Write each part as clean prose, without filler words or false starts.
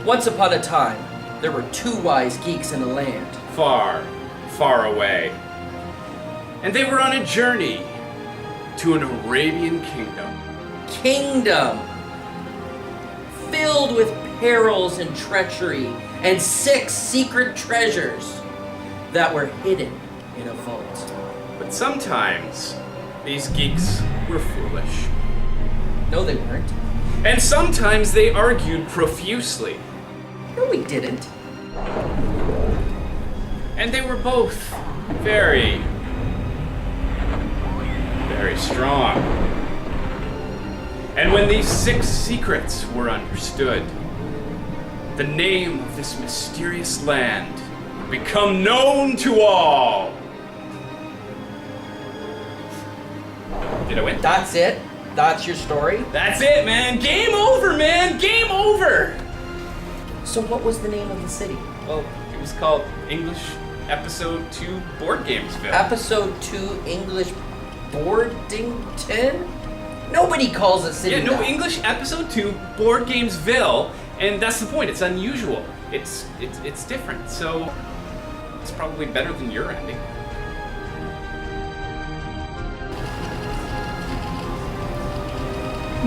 Once upon a time, there were two wise geeks in a land. Far, far away. And they were on a journey to an Arabian kingdom. Kingdom! Filled with perils and treachery, and 6 secret treasures that were hidden in a vault. But sometimes, these geeks were foolish. No, they weren't. And sometimes they argued profusely. No, we didn't. And they were both very, very strong. And when these 6 secrets were understood, the name of this mysterious land would become known to all. Did I win? That's it? That's your story? That's it, man. Game over, man. Game over. So what was the name of the city? Well, it was called English Episode 2 Board Gamesville. Episode 2 English Boardington? Nobody calls a city that. English Episode 2 Board Gamesville, and that's the point. It's unusual. It's different. So it's probably better than your ending.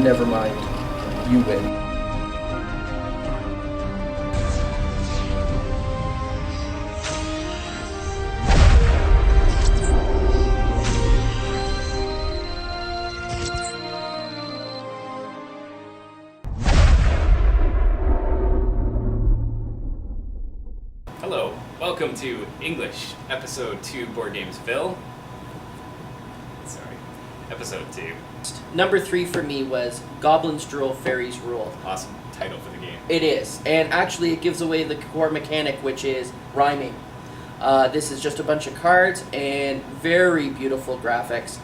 Never mind. You win. Hello, welcome to English Episode 2 Board Gamesville. Sorry, Episode 2. Number 3 for me was Goblins Drool, Fairies Rule. Awesome title for the game. It is, and actually it gives away the core mechanic, which is rhyming. This is just a bunch of cards and very beautiful graphics.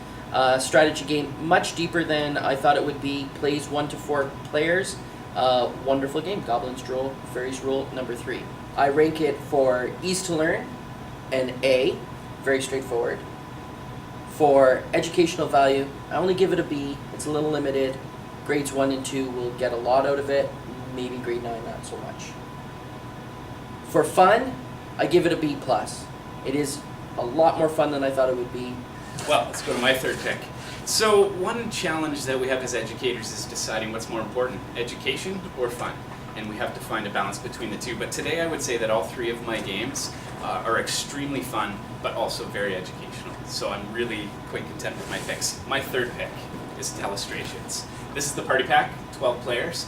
Strategy game, much deeper than I thought it would be. Plays 1 to 4 players. Wonderful game. Goblins Drool, Fairies Rule, number 3. I rank it for ease to learn, an A, very straightforward. For educational value, I only give it a B. It's a little limited. Grades 1 and 2 will get a lot out of it. Maybe grade 9 not so much. For fun, I give it a B+. It is a lot more fun than I thought it would be. Well, let's go to my third pick. So one challenge that we have as educators is deciding what's more important, education or fun. And we have to find a balance between the two. But today I would say that all 3 of my games are extremely fun, but also very educational. So I'm really quite content with my picks. My third pick is Telestrations. This is the party pack, 12 players.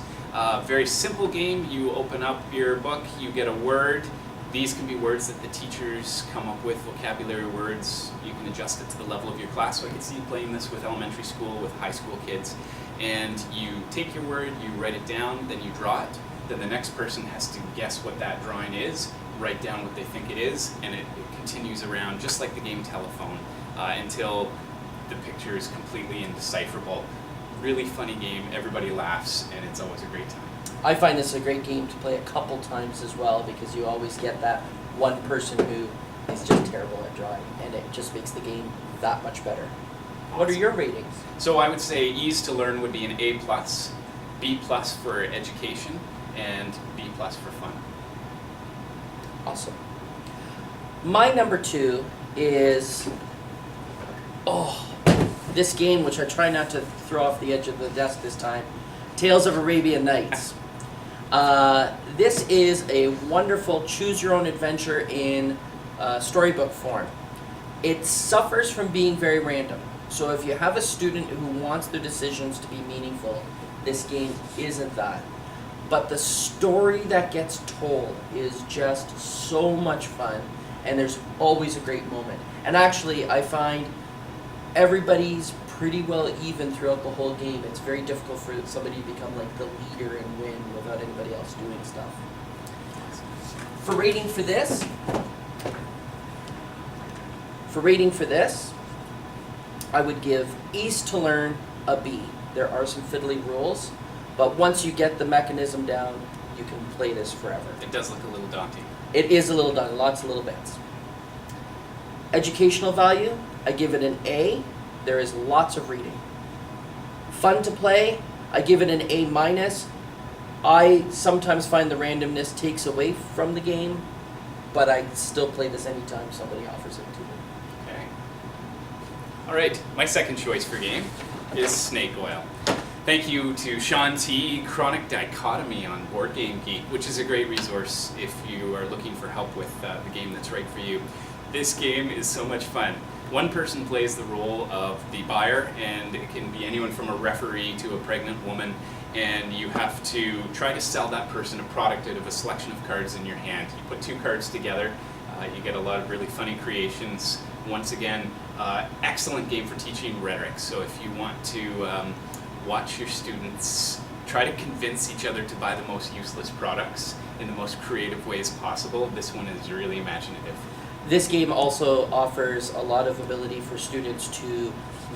Very simple game. You open up your book, you get a word. These can be words that the teachers come up with, vocabulary words. You can adjust it to the level of your class. So I can see you playing this with elementary school, with high school kids. And you take your word, you write it down, then you draw it. Then the next person has to guess what that drawing is, write down what they think it is, and it continues around just like the game Telephone until the picture is completely indecipherable. Really funny game, everybody laughs, and it's always a great time. I find this a great game to play a couple times as well, because you always get that one person who is just terrible at drawing, and it just makes the game that much better. Awesome. What are your ratings? So I would say ease to learn would be an A+, B+ for education, and B+ for fun. Awesome. My number 2 is, this game, which I try not to throw off the edge of the desk this time, Tales of Arabian Nights. This is a wonderful choose-your-own-adventure in storybook form. It suffers from being very random. So if you have a student who wants their decisions to be meaningful, this game isn't that. But the story that gets told is just so much fun, and there's always a great moment. And actually, I find everybody's pretty well even throughout the whole game. It's very difficult for somebody to become like the leader and win without anybody else doing stuff. For rating for this, I would give Ease to Learn a B. There are some fiddly rules, but once you get the mechanism down, you can play this forever. It does look a little daunting. It is a little daunting, lots of little bits. Educational value, I give it an A. There is lots of reading. Fun to play, I give it an A-. I sometimes find the randomness takes away from the game, but I still play this anytime somebody offers it to me. Okay. All right, my second choice for game is Snake Oil. Thank you to Sean T. Chronic Dichotomy on Board Game Geek, which is a great resource if you are looking for help with the game that's right for you. This game is so much fun. One person plays the role of the buyer, and it can be anyone from a referee to a pregnant woman, and you have to try to sell that person a product out of a selection of cards in your hand. You put two cards together, you get a lot of really funny creations. Once again, excellent game for teaching rhetoric, so if you want to watch your students try to convince each other to buy the most useless products in the most creative ways possible, this one is really imaginative. This game also offers a lot of ability for students to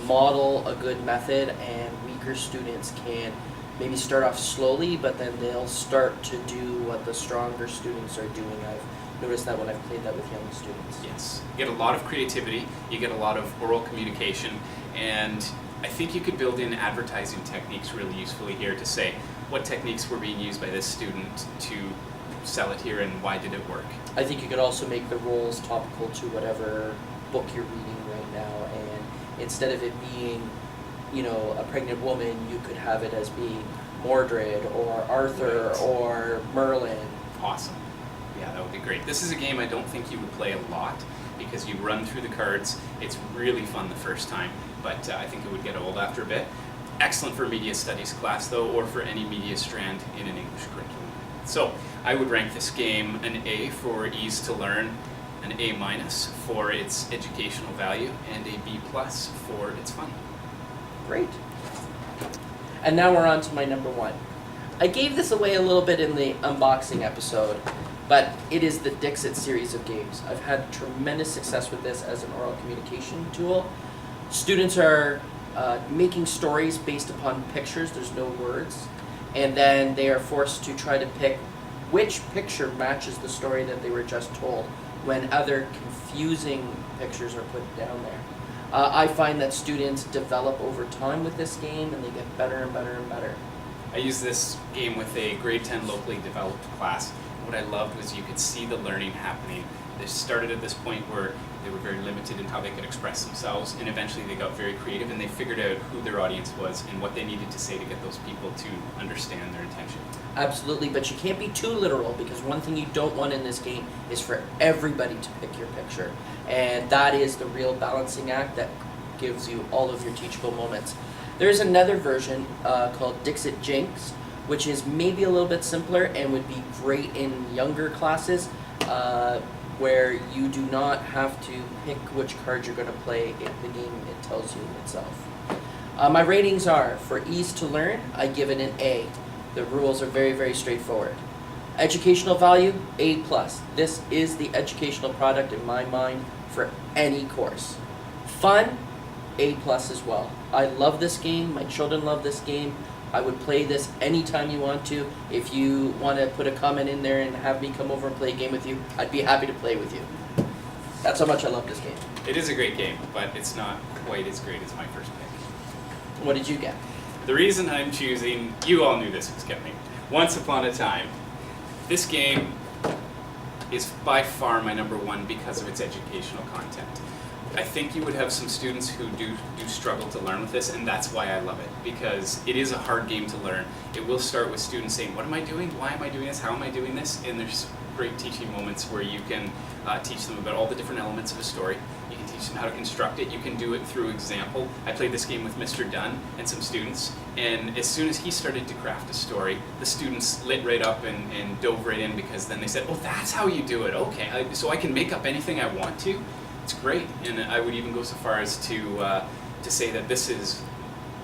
model a good method, and weaker students can maybe start off slowly, but then they'll start to do what the stronger students are doing. I've noticed that when I've played that with young students. Yes, you get a lot of creativity, you get a lot of oral communication, and I think you could build in advertising techniques really usefully here to say what techniques were being used by this student to sell it here and why did it work. I think you could also make the roles topical to whatever book you're reading right now, and instead of it being, a pregnant woman, you could have it as being Mordred or Arthur Right. or Merlin. Awesome. Yeah, that would be great. This is a game I don't think you would play a lot because you run through the cards. It's really fun the first time, but I think it would get old after a bit. Excellent for a media studies class though, or for any media strand in an English curriculum. So I would rank this game an A for ease to learn, an A- for its educational value, and a B+ for its fun. Great. And now we're on to my number one. I gave this away a little bit in the unboxing episode, but it is the Dixit series of games. I've had tremendous success with this as an oral communication tool. Students are making stories based upon pictures, there's no words, and then they are forced to try to pick which picture matches the story that they were just told when other confusing pictures are put down there. I find that students develop over time with this game and they get better and better and better. I used this game with a grade 10 locally developed class. What I loved was you could see the learning happening. They started at this point where they were very limited in how they could express themselves, and eventually they got very creative and they figured out who their audience was and what they needed to say to get those people to understand their intention. Absolutely, but you can't be too literal, because one thing you don't want in this game is for everybody to pick your picture. And that is the real balancing act that gives you all of your teachable moments. There's another version called Dixit Jinx, which is maybe a little bit simpler and would be great in younger classes, where you do not have to pick which card you're going to play. The game, it tells you itself. My ratings are, for ease to learn, I give it an A. The rules are very, very straightforward. Educational value, A+. This is the educational product in my mind for any course. Fun, A+ as well. I love this game. My children love this game. I would play this anytime you want to. If you want to put a comment in there and have me come over and play a game with you, I'd be happy to play with you. That's how much I love this game. It is a great game, but it's not quite as great as my first pick. What did you get? The reason I'm choosing, you all knew this was coming, Once Upon a Time. This game is by far my number one because of its educational content. I think you would have some students who do struggle to learn with this, and that's why I love it, because it is a hard game to learn. It will start with students saying, what am I doing? Why am I doing this? How am I doing this? And there's great teaching moments where you can teach them about all the different elements of a story. You can teach them how to construct it. You can do it through example. I played this game with Mr. Dunn and some students, and as soon as he started to craft a story, the students lit right up and dove right in, because then they said, oh, that's how you do it. Okay, so I can make up anything I want to. It's great, and I would even go so far as to say that this is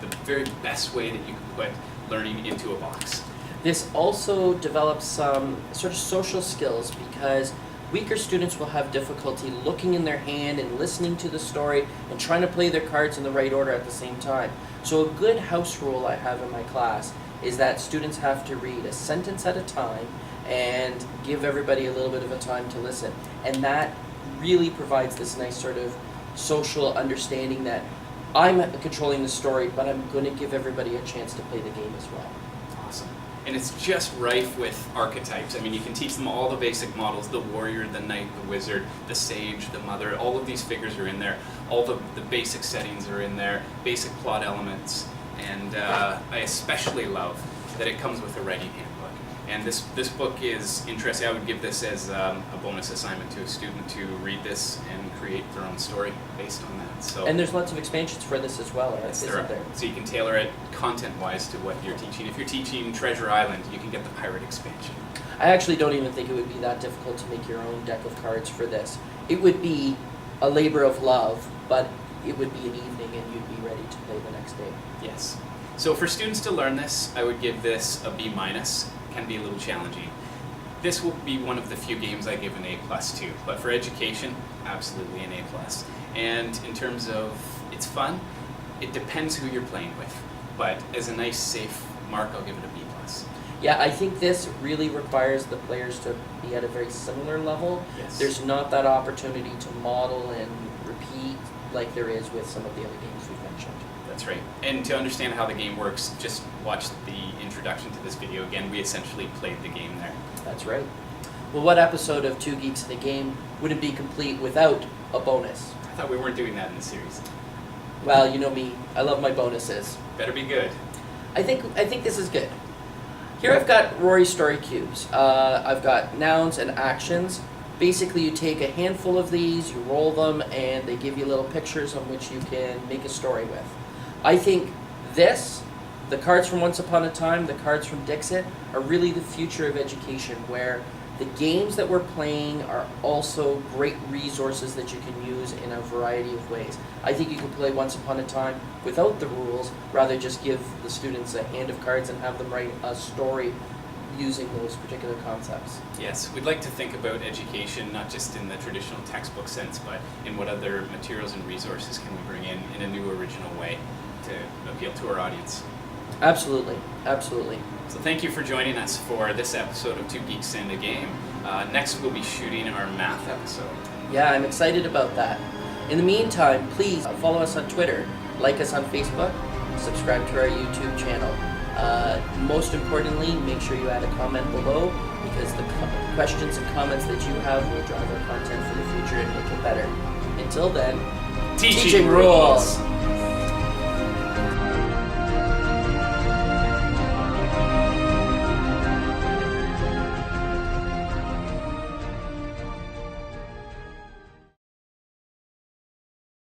the very best way that you can put learning into a box. This also develops some sort of social skills, because weaker students will have difficulty looking in their hand and listening to the story and trying to play their cards in the right order at the same time. So a good house rule I have in my class is that students have to read a sentence at a time and give everybody a little bit of a time to listen. And that really provides this nice sort of social understanding that I'm controlling the story, but I'm going to give everybody a chance to play the game as well. Awesome. and it's just rife with archetypes. I mean, you can teach them all the basic models: the warrior, the knight, the wizard, the sage, the mother. All of these figures are in there. All the basic settings are in there, basic plot elements, and I especially love that it comes with a writing handbook. And this book is interesting. I would give this as a bonus assignment to a student to read this and create their own story based on that. So, And there's lots of expansions for this as well, yes, isn't there? so you can tailor it content-wise to what you're teaching. If you're teaching Treasure Island, you can get the pirate expansion. I actually don't even think it would be that difficult to make your own deck of cards for this. It would be a labor of love, but it would be an evening and you'd be ready to play the next day. Yes. So for students to learn this, I would give this a B-. Can be a little challenging. This will be one of the few games I give an A+ to, but for education, absolutely an A+. And in terms of its fun, it depends who you're playing with, but as a nice safe mark, I'll give it a B+. Yeah, I think this really requires the players to be at a very similar level. Yes. There's not that opportunity to model and repeat like there is with some of the other games we've mentioned. That's right. And to understand how the game works, just watch the introduction to this video again. We essentially played the game there. That's right. Well, what episode of Two Geeks in a Game wouldn't be complete without a bonus? I thought we weren't doing that in the series. Well, you know me. I love my bonuses. Better be good. I think this is good. Here I've got Rory story cubes. I've got nouns and actions. Basically, you take a handful of these, you roll them, and they give you little pictures on which you can make a story with. I think this, the cards from Once Upon a Time, the cards from Dixit, are really the future of education, where the games that we're playing are also great resources that you can use in a variety of ways. I think you can play Once Upon a Time without the rules, rather just give the students a hand of cards and have them write a story using those particular concepts. Yes, we'd like to think about education not just in the traditional textbook sense, but in what other materials and resources can we bring in a new original way to appeal to our audience. Absolutely, absolutely. So thank you for joining us for this episode of Two Geeks and a Game. Next we'll be shooting our math episode. Yeah, I'm excited about that. In the meantime, please follow us on Twitter, like us on Facebook, subscribe to our YouTube channel. Most importantly, make sure you add a comment below, because the questions and comments that you have will drive our content for the future and make it better. Until then, Teaching rules!